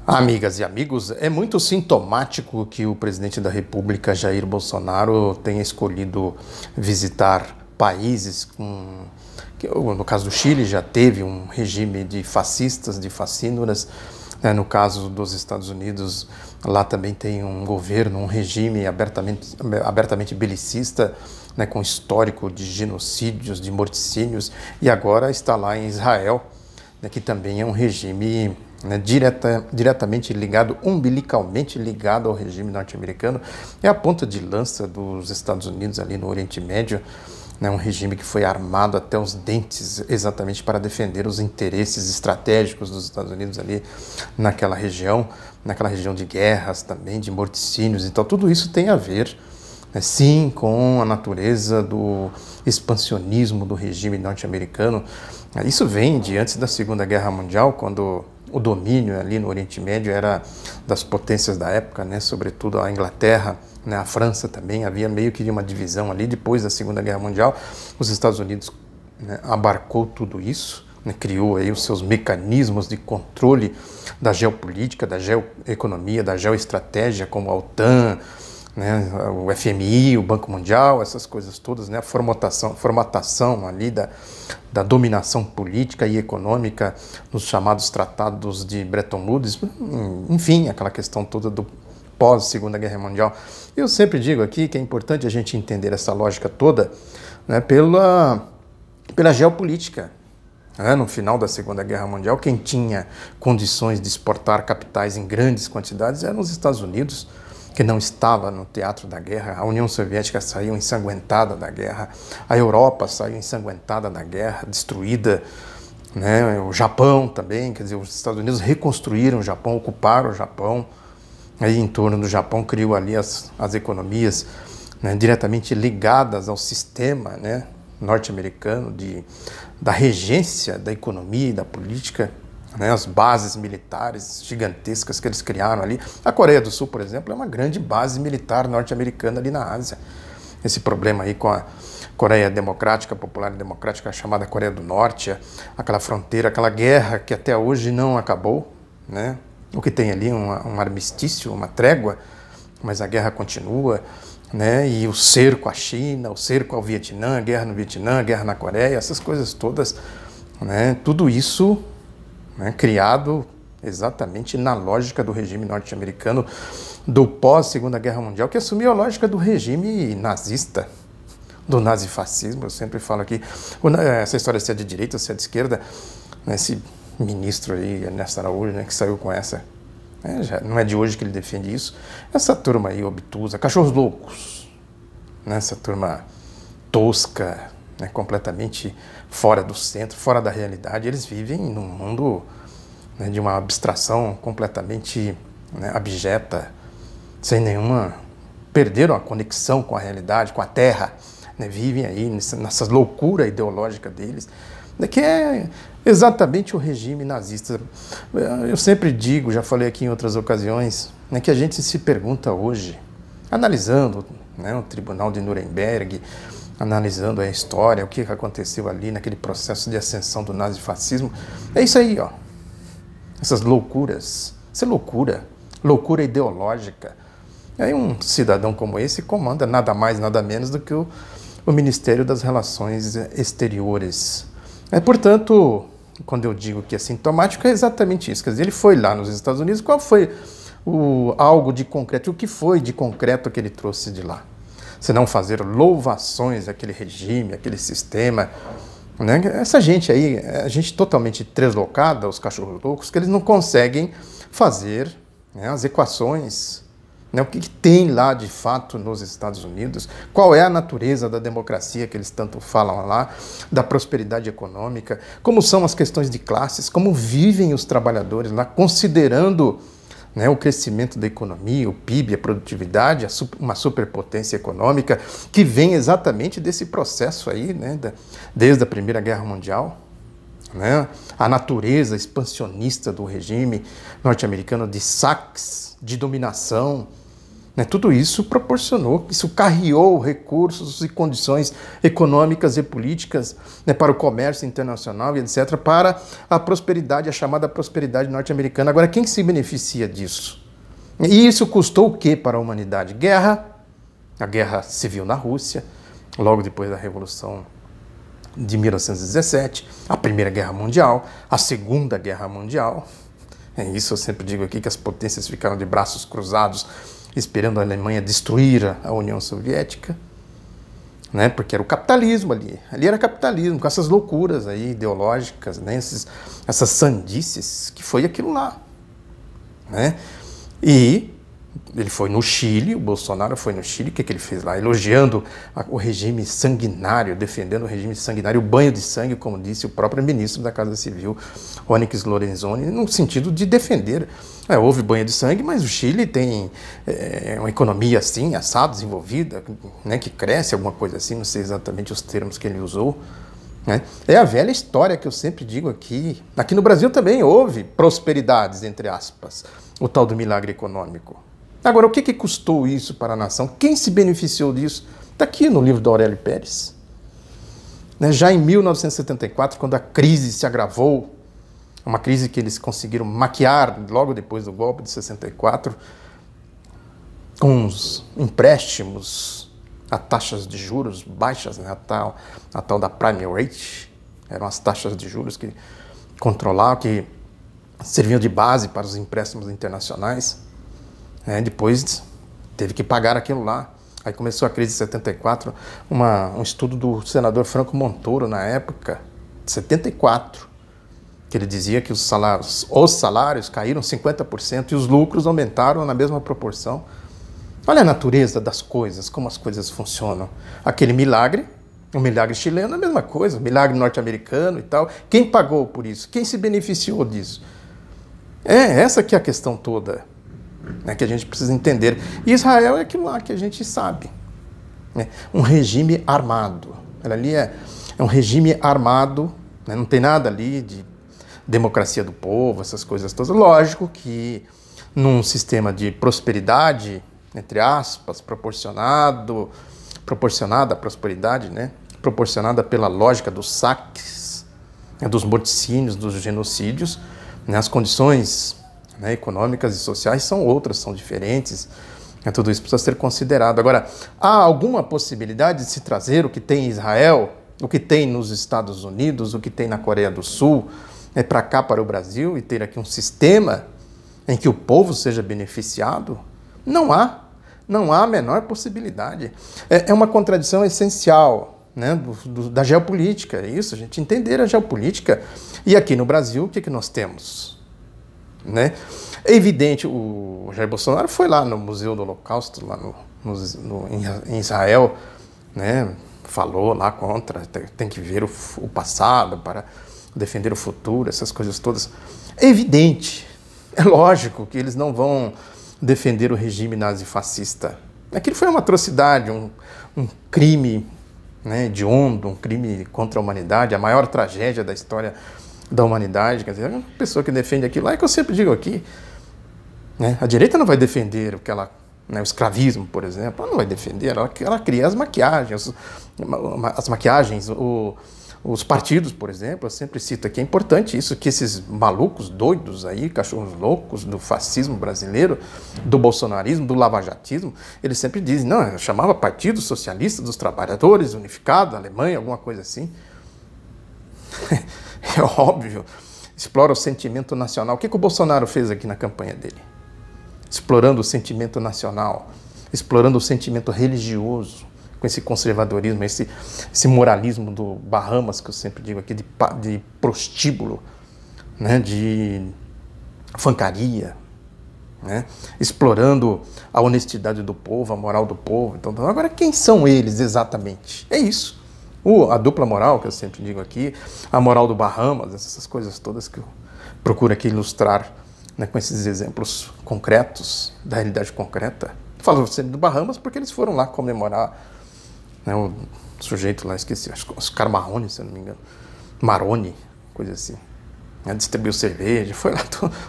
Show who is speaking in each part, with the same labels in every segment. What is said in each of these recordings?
Speaker 1: Amigas e amigos, é muito sintomático que o presidente da República, Jair Bolsonaro, tenha escolhido visitar países que, no caso do Chile, já teve um regime de fascistas, de facínoras. No caso dos Estados Unidos, lá também tem um governo, um regime abertamente belicista, com histórico de genocídios, de morticínios, e agora está lá em Israel, que também é um regime diretamente ligado, umbilicalmente ligado ao regime norte-americano. É a ponta de lança dos Estados Unidos ali no Oriente Médio, um regime que foi armado até os dentes exatamente para defender os interesses estratégicos dos Estados Unidos ali naquela região de guerras também, de morticínios. Então tudo isso tem a ver, sim, com a natureza do expansionismo do regime norte-americano. Isso vem de antes da Segunda Guerra Mundial, quando o domínio ali no Oriente Médio era das potências da época, sobretudo a Inglaterra, a França também. Havia meio que uma divisão ali. Depois da Segunda Guerra Mundial, os Estados Unidos abarcou tudo isso, criou aí os seus mecanismos de controle da geopolítica, da geoeconomia, da geoestratégia, como a OTAN, o FMI, o Banco Mundial, essas coisas todas, a formatação ali da dominação política e econômica nos chamados tratados de Bretton Woods, enfim, aquela questão toda do pós-Segunda Guerra Mundial. Eu sempre digo aqui que é importante a gente entender essa lógica toda pela geopolítica. No final da Segunda Guerra Mundial, quem tinha condições de exportar capitais em grandes quantidades eram os Estados Unidos, que não estava no teatro da guerra. A União Soviética saiu ensanguentada da guerra, a Europa saiu ensanguentada da guerra, destruída, o Japão também, quer dizer, os Estados Unidos reconstruíram o Japão, ocuparam o Japão, aí em torno do Japão criou ali as economias diretamente ligadas ao sistema norte-americano da regência da economia e da política, as bases militares gigantescas que eles criaram ali. A Coreia do Sul, por exemplo, é uma grande base militar norte-americana ali na Ásia. Esse problema aí com a Coreia Democrática, Popular e Democrática, chamada Coreia do Norte, aquela fronteira, aquela guerra que até hoje não acabou, O que tem ali um armistício, uma trégua, mas a guerra continua, E o cerco à China, o cerco ao Vietnã, a guerra no Vietnã, a guerra na Coreia, essas coisas todas, Tudo isso criado exatamente na lógica do regime norte-americano do pós-Segunda Guerra Mundial, que assumiu a lógica do regime nazista, do nazifascismo. Eu sempre falo aqui, essa história se é de direita ou se é de esquerda, esse ministro aí, Ernesto Araújo, que saiu com essa, já não é de hoje que ele defende isso, essa turma aí obtusa, cachorros loucos, essa turma tosca, completamente fora do centro, fora da realidade. Eles vivem num mundo de uma abstração completamente abjeta, sem nenhuma... perderam a conexão com a realidade, com a terra, vivem aí nessa loucura ideológica deles, que é exatamente o regime nazista. Eu sempre digo, já falei aqui em outras ocasiões, que a gente se pergunta hoje, analisando o Tribunal de Nuremberg, analisando a história, o que aconteceu ali naquele processo de ascensão do nazifascismo. É isso aí, ó. Essas loucuras. Isso é loucura ideológica. E aí um cidadão como esse comanda nada mais, nada menos do que o Ministério das Relações Exteriores. Portanto, quando eu digo que é sintomático, é exatamente isso. Quer dizer, ele foi lá nos Estados Unidos, qual foi algo de concreto? O que foi de concreto que ele trouxe de lá? Se não fazer louvações àquele regime, àquele sistema, Essa gente aí, a gente totalmente deslocada, os cachorros loucos, que eles não conseguem fazer as equações, o que tem lá de fato nos Estados Unidos, qual é a natureza da democracia que eles tanto falam lá, da prosperidade econômica, como são as questões de classes, como vivem os trabalhadores lá, considerando o crescimento da economia, o PIB, a produtividade, uma superpotência econômica que vem exatamente desse processo aí, desde a Primeira Guerra Mundial, a natureza expansionista do regime norte-americano de saques, de dominação, Né? Tudo isso proporcionou, isso carreou recursos e condições econômicas e políticas, né, para o comércio internacional e etc., para a prosperidade, a chamada prosperidade norte-americana. Agora, quem se beneficia disso? E isso custou o que para a humanidade? Guerra, a guerra civil na Rússia, logo depois da Revolução de 1917, a Primeira Guerra Mundial, a Segunda Guerra Mundial. É isso, eu sempre digo aqui que as potências ficaram de braços cruzados esperando a Alemanha destruir a União Soviética, né? Porque era o capitalismo ali. Ali era capitalismo, com essas loucuras aí ideológicas, né? Essas sandices, que foi aquilo lá, né? E ele foi no Chile, o Bolsonaro foi no Chile, o que ele fez lá? Elogiando o regime sanguinário, defendendo o regime sanguinário, o banho de sangue, como disse o próprio ministro da Casa Civil, Onyx Lorenzoni, no sentido de defender. Houve banho de sangue, mas o Chile tem uma economia assim, assada, desenvolvida, né, que cresce, alguma coisa assim, não sei exatamente os termos que ele usou. Né? É a velha história que eu sempre digo aqui. Aqui no Brasil também houve prosperidades, entre aspas, o tal do milagre econômico. Agora, o que custou isso para a nação? Quem se beneficiou disso? Está aqui no livro do Aurélio Pérez. Né? Já em 1974, quando a crise se agravou, uma crise que eles conseguiram maquiar logo depois do golpe de 64, com os empréstimos a taxas de juros baixas, né? a tal da prime rate, eram as taxas de juros que controlavam, que serviam de base para os empréstimos internacionais. Depois teve que pagar aquilo lá. Aí começou a crise de 74, um estudo do senador Franco Montoro, na época, de 74, que ele dizia que os salários caíram 50% e os lucros aumentaram na mesma proporção. Olha a natureza das coisas, como as coisas funcionam. Aquele milagre, o milagre chileno é a mesma coisa, o milagre norte-americano e tal. Quem pagou por isso? Quem se beneficiou disso? Essa que é a questão toda, né, que a gente precisa entender. E Israel é aquilo lá que a gente sabe. Né? Um regime armado. Ela ali é um regime armado, né, não tem nada ali de democracia do povo, essas coisas todas. Lógico que num sistema de prosperidade, entre aspas, proporcionada à prosperidade, né, proporcionada pela lógica dos saques, né, dos morticínios, dos genocídios, né, as condições, né, econômicas e sociais são outras, são diferentes, né, tudo isso precisa ser considerado. Agora, há alguma possibilidade de se trazer o que tem em Israel, o que tem nos Estados Unidos, o que tem na Coreia do Sul, né, para cá, para o Brasil, e ter aqui um sistema em que o povo seja beneficiado? Não há a menor possibilidade. É uma contradição essencial, né, da geopolítica, é isso, a gente entender a geopolítica. E aqui no Brasil, o que nós temos? Né? É evidente, o Jair Bolsonaro foi lá no Museu do Holocausto, lá em Israel, né? Falou lá contra, tem que ver o passado para defender o futuro, essas coisas todas. É evidente, é lógico que eles não vão defender o regime nazifascista. Aquilo foi uma atrocidade, um crime, né, hediondo, um crime contra a humanidade, a maior tragédia da história da humanidade. Quer dizer, uma pessoa que defende aquilo lá, é que eu sempre digo aqui, né, a direita não vai defender o que ela, né, o escravismo, por exemplo, ela não vai defender, ela cria as maquiagens, os partidos, por exemplo, eu sempre cito aqui, é importante isso, que esses malucos doidos aí, cachorros loucos do fascismo brasileiro, do bolsonarismo, do lavajatismo, eles sempre dizem, não, eu chamava Partido Socialista dos Trabalhadores Unificado, Alemanha, alguma coisa assim. É óbvio, explora o sentimento nacional. O que o Bolsonaro fez aqui na campanha dele? Explorando o sentimento nacional, explorando o sentimento religioso, com esse conservadorismo, esse moralismo do Bahamas, que eu sempre digo aqui, de prostíbulo, né, de fancaria, né, explorando a honestidade do povo, a moral do povo. Então, agora, quem são eles exatamente? É isso. A dupla moral, que eu sempre digo aqui, a moral do Bahamas, essas coisas todas que eu procuro aqui ilustrar, né, com esses exemplos concretos, da realidade concreta. Falo sempre do Bahamas porque eles foram lá comemorar, né, o sujeito lá, esqueci, acho que Oscar Marrone, se eu não me engano, Maroni, coisa assim, né, distribuiu cerveja, foi lá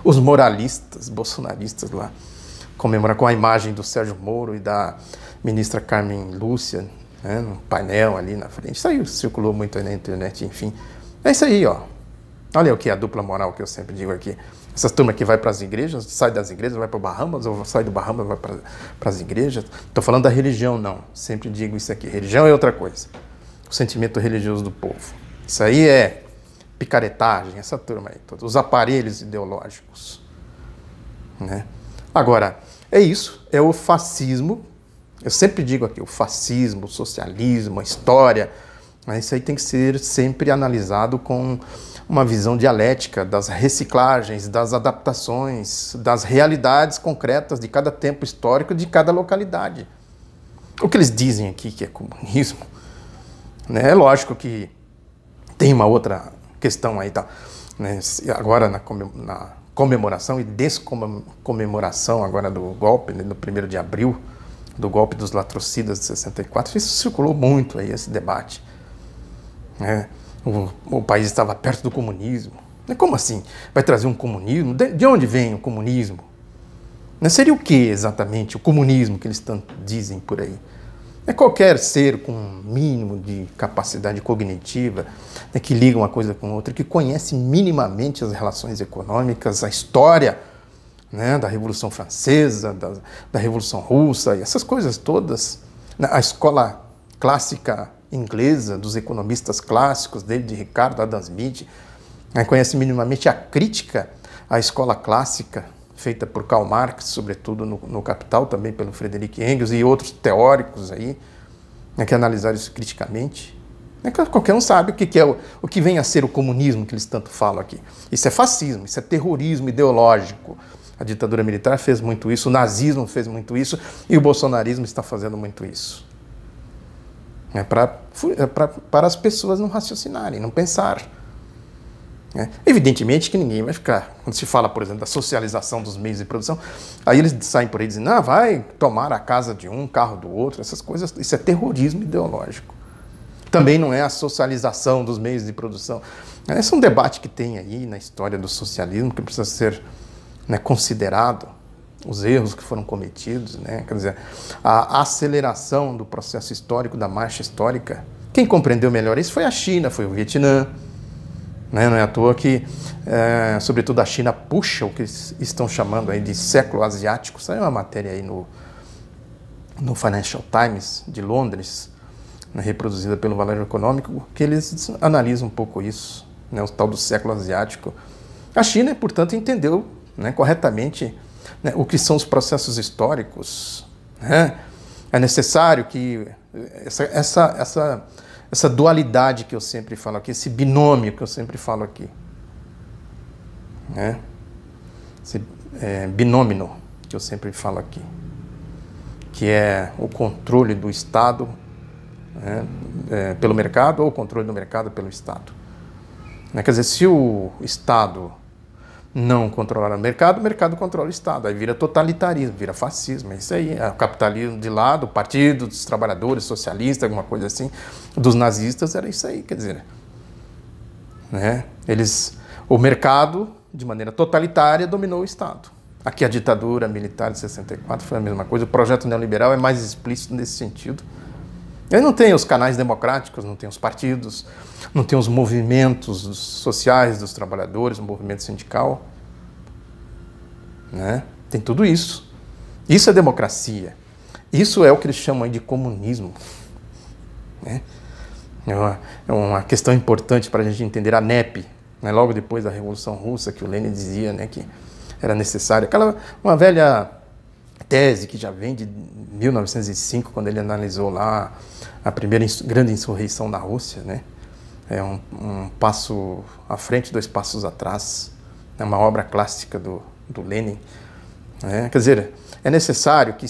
Speaker 1: os moralistas, bolsonaristas lá, comemorar com a imagem do Sérgio Moro e da ministra Carmen Lúcia, né, no painel ali na frente. Isso aí circulou muito aí na internet, enfim. É isso aí, ó. Olha o que é a dupla moral que eu sempre digo aqui. Essa turma que vai para as igrejas, sai das igrejas, vai para o Bahamas, ou sai do Bahamas, vai para as igrejas. Estou falando da religião, não. Sempre digo isso aqui. Religião é outra coisa. O sentimento religioso do povo. Isso aí é picaretagem, essa turma aí, todos os aparelhos ideológicos, né? Agora, é isso, é o fascismo. Eu sempre digo aqui, o fascismo, o socialismo, a história, mas isso aí tem que ser sempre analisado com uma visão dialética das reciclagens, das adaptações, das realidades concretas de cada tempo histórico, de cada localidade. O que eles dizem aqui que é comunismo, né? É lógico que tem uma outra questão aí, tá, né? Agora na comemoração e descomemoração agora do golpe, né, no 1º de abril, do golpe dos latrocidas de 64, isso circulou muito aí, esse debate, né? O país estava perto do comunismo. Como assim? Vai trazer um comunismo? De onde vem o comunismo? Seria o que exatamente o comunismo que eles tanto dizem por aí? É qualquer ser com um mínimo de capacidade cognitiva, né, que liga uma coisa com outra, que conhece minimamente as relações econômicas, a história, né, da Revolução Francesa, da Revolução Russa, e essas coisas todas. A escola clássica inglesa, dos economistas clássicos, desde Ricardo Adam Smith, né, conhece minimamente a crítica à escola clássica, feita por Karl Marx, sobretudo no Capital, também pelo Friedrich Engels e outros teóricos aí, né, que analisaram isso criticamente. Qualquer um sabe o que vem a ser o comunismo que eles tanto falam aqui. Isso é fascismo, isso é terrorismo ideológico. A ditadura militar fez muito isso, o nazismo fez muito isso e o bolsonarismo está fazendo muito isso. Para as pessoas não raciocinarem, não pensar. Evidentemente que ninguém vai ficar, quando se fala, por exemplo, da socialização dos meios de produção, aí eles saem por aí dizendo, vai tomar a casa de um, carro do outro, essas coisas, isso é terrorismo ideológico. Também não é a socialização dos meios de produção. Esse é um debate que tem aí na história do socialismo, que precisa ser, né, considerado, os erros que foram cometidos, né? Quer dizer, a aceleração do processo histórico, da marcha histórica. Quem compreendeu melhor isso foi a China, foi o Vietnã. Né? Não é à toa que, sobretudo, a China puxa o que estão chamando aí de século asiático. Saiu uma matéria aí no Financial Times de Londres, né, reproduzida pelo Valor Econômico, que eles analisam um pouco isso, né, o tal do século asiático. A China, portanto, entendeu, né, corretamente, né, o que são os processos históricos. Né? É necessário que essa dualidade que eu sempre falo aqui, esse binômio que eu sempre falo aqui, né? Esse binômino que eu sempre falo aqui, que é o controle do Estado, né, pelo mercado, ou o controle do mercado pelo Estado. Quer dizer, se o Estado não controlar o mercado controla o Estado. Aí vira totalitarismo, vira fascismo. É isso aí. É o capitalismo de lado, o partido dos trabalhadores, socialista, alguma coisa assim. Dos nazistas era isso aí, quer dizer. Né? O mercado, de maneira totalitária, dominou o Estado. Aqui a ditadura militar de 64 foi a mesma coisa. O projeto neoliberal é mais explícito nesse sentido. Ele não tem os canais democráticos, não tem os partidos, não tem os movimentos sociais dos trabalhadores, o movimento sindical. Né? Tem tudo isso. Isso é democracia. Isso é o que eles chamam de comunismo. Né? É uma questão importante para a gente entender a NEP, né? Logo depois da Revolução Russa, que o Lenin dizia, né, que era necessário. Uma velha tese que já vem de 1905, quando ele analisou lá a primeira grande insurreição na Rússia, né? É um passo à frente, 2 passos atrás. É uma obra clássica do Lenin. Né? Quer dizer, é necessário que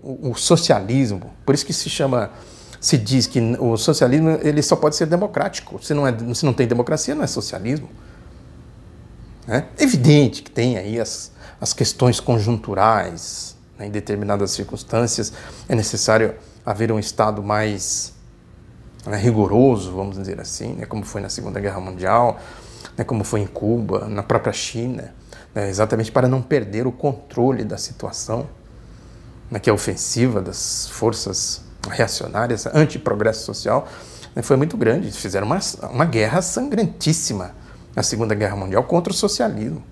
Speaker 1: o socialismo, por isso que se diz que o socialismo ele só pode ser democrático. Se não tem democracia, não é socialismo. É evidente que tem aí as questões conjunturais, né? Em determinadas circunstâncias é necessário haver um Estado mais, né, rigoroso, vamos dizer assim, né? Como foi na Segunda Guerra Mundial, né? Como foi em Cuba, na própria China. exatamente para não perder o controle da situação, né, que é ofensiva das forças reacionárias, anti-progresso social, né, foi muito grande. Fizeram uma guerra sangrentíssima na Segunda Guerra Mundial contra o socialismo.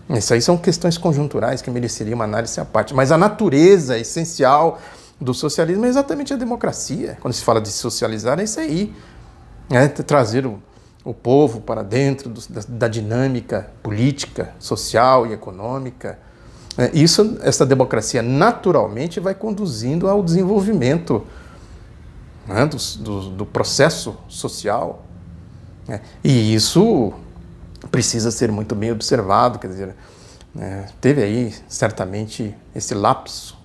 Speaker 1: Isso aí são questões conjunturais que mereceriam uma análise à parte. Mas a natureza essencial do socialismo é exatamente a democracia. Quando se fala de socializar, é isso aí. É trazer o povo para dentro da dinâmica política, social e econômica. Essa democracia naturalmente vai conduzindo ao desenvolvimento, né, do processo social. Né? E isso precisa ser muito bem observado, quer dizer, teve aí certamente esse lapso,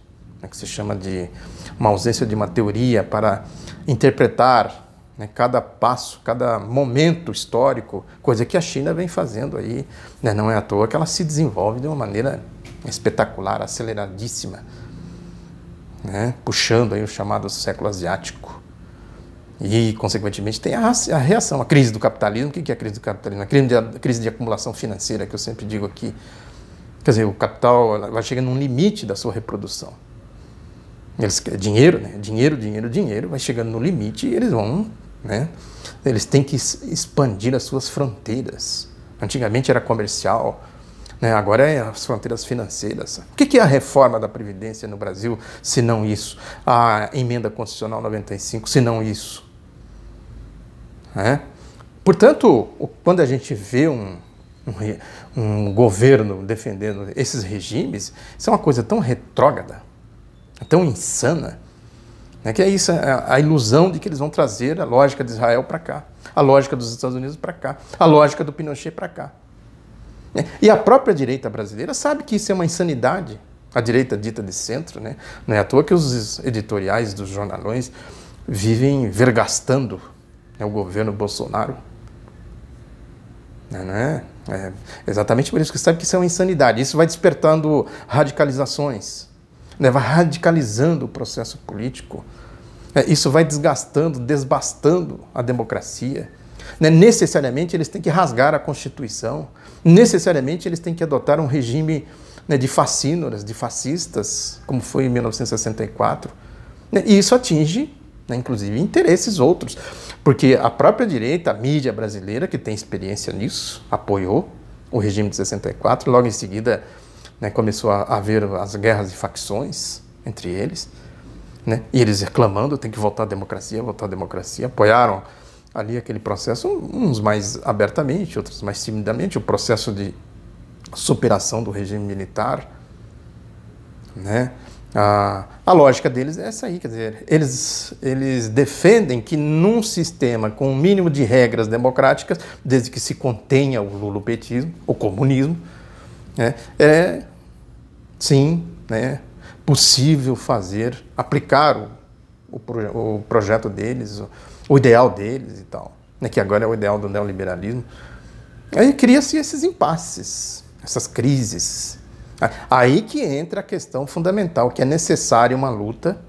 Speaker 1: né, que se chama de uma ausência de uma teoria para interpretar, né, cada passo, cada momento histórico, coisa que a China vem fazendo aí, né, não é à toa que ela se desenvolve de uma maneira espetacular, aceleradíssima, né, puxando aí o chamado século asiático. E, consequentemente, tem a reação, a crise do capitalismo. O que é a crise do capitalismo? A crise de acumulação financeira, que eu sempre digo aqui. Quer dizer, o capital vai chegando num limite da sua reprodução. Dinheiro, né? Dinheiro, vai chegando no limite e eles vão, né? Eles têm que expandir as suas fronteiras. Antigamente era comercial, né? Agora é as fronteiras financeiras. O que é a reforma da Previdência no Brasil, se não isso? A emenda constitucional 95, se não isso? Portanto, quando a gente vê um governo defendendo esses regimes, isso é uma coisa tão retrógrada, tão insana, né, que é isso, a ilusão de que eles vão trazer a lógica de Israel para cá, a lógica dos Estados Unidos para cá, a lógica do Pinochet para cá. E a própria direita brasileira sabe que isso é uma insanidade, a direita dita de centro, né? Não é à toa que os editoriais dos jornalões vivem vergastando, né, o governo Bolsonaro. É exatamente por isso que sabe que isso é uma insanidade. Isso vai despertando radicalizações, né, vai radicalizando o processo político. Isso vai desgastando, desbastando a democracia. Né? Necessariamente eles têm que rasgar a Constituição, necessariamente eles têm que adotar um regime, né, de facínoras, de fascistas, como foi em 1964. Né? E isso atinge, né, inclusive, interesses outros, porque a própria direita, a mídia brasileira, que tem experiência nisso, apoiou o regime de 64, logo em seguida, né, começou a haver as guerras de facções entre eles, né, e eles reclamando, tem que voltar à democracia, apoiaram ali aquele processo, uns mais abertamente, outros mais timidamente, o processo de superação do regime militar, né? A lógica deles é essa aí, quer dizer, eles defendem que num sistema com o mínimo de regras democráticas, desde que se contenha o lulopetismo, o comunismo, né, sim, né, possível aplicar o projeto deles, o ideal deles e tal, né, que agora é o ideal do neoliberalismo. Aí cria-se esses impasses, essas crises. Aí que entra a questão fundamental, que é necessária uma luta,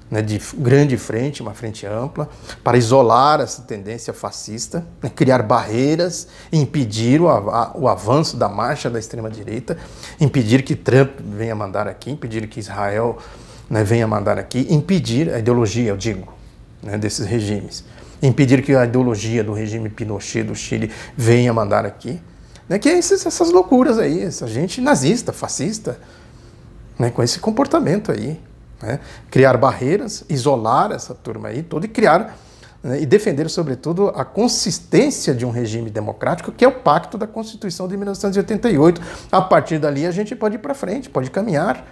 Speaker 1: né, de grande frente, uma frente ampla, para isolar essa tendência fascista, né, criar barreiras, impedir o avanço da marcha da extrema-direita, impedir que Trump venha mandar aqui, impedir que Israel, né, venha mandar aqui, impedir a ideologia, eu digo, né, desses regimes, impedir que a ideologia do regime Pinochet do Chile venha mandar aqui. Né, que é essas loucuras aí, essa gente nazista, fascista, né, com esse comportamento aí. Né, criar barreiras, isolar essa turma aí toda e criar, né, e defender, sobretudo, a consistência de um regime democrático, que é o pacto da Constituição de 1988. A partir dali a gente pode ir para frente, pode caminhar.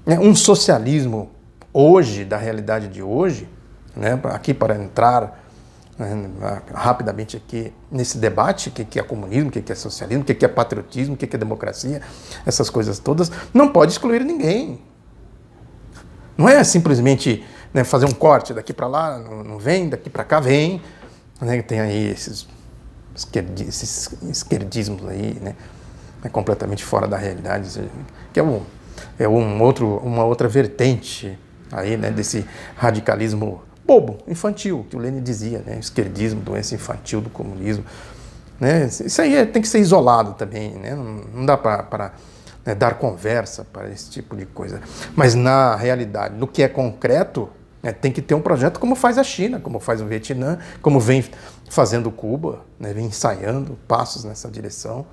Speaker 1: Né, um socialismo hoje, da realidade de hoje, né, aqui para entrar rapidamente aqui nesse debate, o que é comunismo, o que é socialismo, o que é patriotismo, o que é democracia, essas coisas todas, não pode excluir ninguém. Não é simplesmente, né, fazer um corte daqui para lá, não vem, daqui para cá vem, né, tem aí esses esquerdismos aí, né, completamente fora da realidade, que é uma outra vertente aí, né, desse radicalismo bobo, infantil, que o Lenin dizia, né? Esquerdismo, doença infantil do comunismo. né? Isso aí tem que ser isolado também, né? Não dá para né, dar conversa para esse tipo de coisa. Mas na realidade, no que é concreto, né, tem que ter um projeto como faz a China, como faz o Vietnã, como vem fazendo Cuba, né, vem ensaiando passos nessa direção.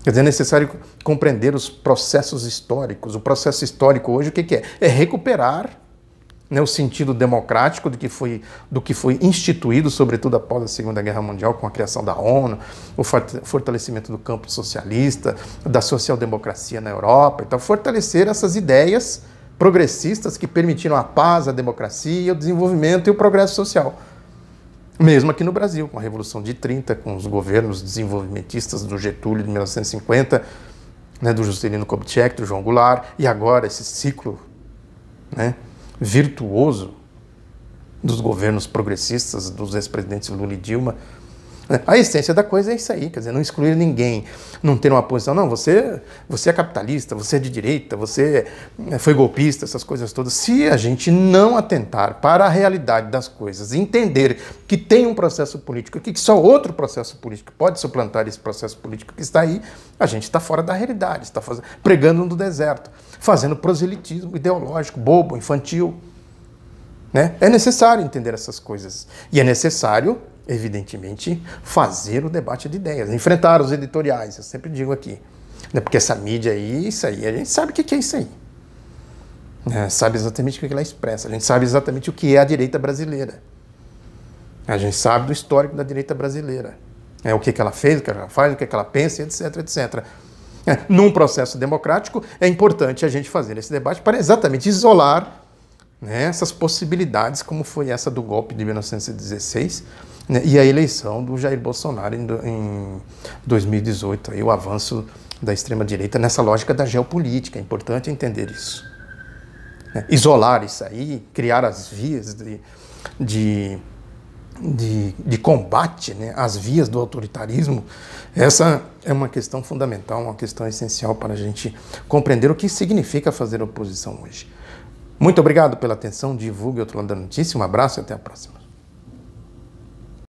Speaker 1: Quer dizer, é necessário compreender os processos históricos. O processo histórico hoje, o que é? É recuperar, né, o sentido democrático do que foi instituído, sobretudo após a Segunda Guerra Mundial, com a criação da ONU, o fortalecimento do campo socialista, da social-democracia na Europa. Então, fortalecer essas ideias progressistas que permitiram a paz, a democracia, o desenvolvimento e o progresso social. Mesmo aqui no Brasil, com a Revolução de 30, com os governos desenvolvimentistas do Getúlio de 1950, né, do Juscelino Kubitschek, do João Goulart, e agora esse ciclo, né, virtuoso dos governos progressistas, dos ex-presidentes Lula e Dilma. A essência da coisa é isso aí, quer dizer, não excluir ninguém, não ter uma posição, não, você é capitalista, você é de direita, você foi golpista, essas coisas todas. Se a gente não atentar para a realidade das coisas, entender que tem um processo político, que só outro processo político pode suplantar esse processo político que está aí, a gente está fora da realidade, está pregando no deserto, fazendo proselitismo ideológico, bobo, infantil. Né? É necessário entender essas coisas. E é necessário, evidentemente, fazer o debate de ideias, enfrentar os editoriais, eu sempre digo aqui. Né? Porque essa mídia aí, isso aí, a gente sabe o que é isso aí. Sabe exatamente o que ela expressa, a gente sabe exatamente o que é a direita brasileira. A gente sabe do histórico da direita brasileira. O que ela fez, o que ela faz, o que ela pensa, etc, etc. Num processo democrático, é importante a gente fazer esse debate para exatamente isolar, né, essas possibilidades, como foi essa do golpe de 1916, né, e a eleição do Jair Bolsonaro em 2018, aí, o avanço da extrema-direita nessa lógica da geopolítica. É importante entender isso. Isolar isso aí, criar as vias de combate, né, as vias do autoritarismo, essa é uma questão fundamental, uma questão essencial para a gente compreender o que significa fazer oposição hoje. Muito obrigado pela atenção, divulgue Outro Lado da Notícia, um abraço e até a próxima.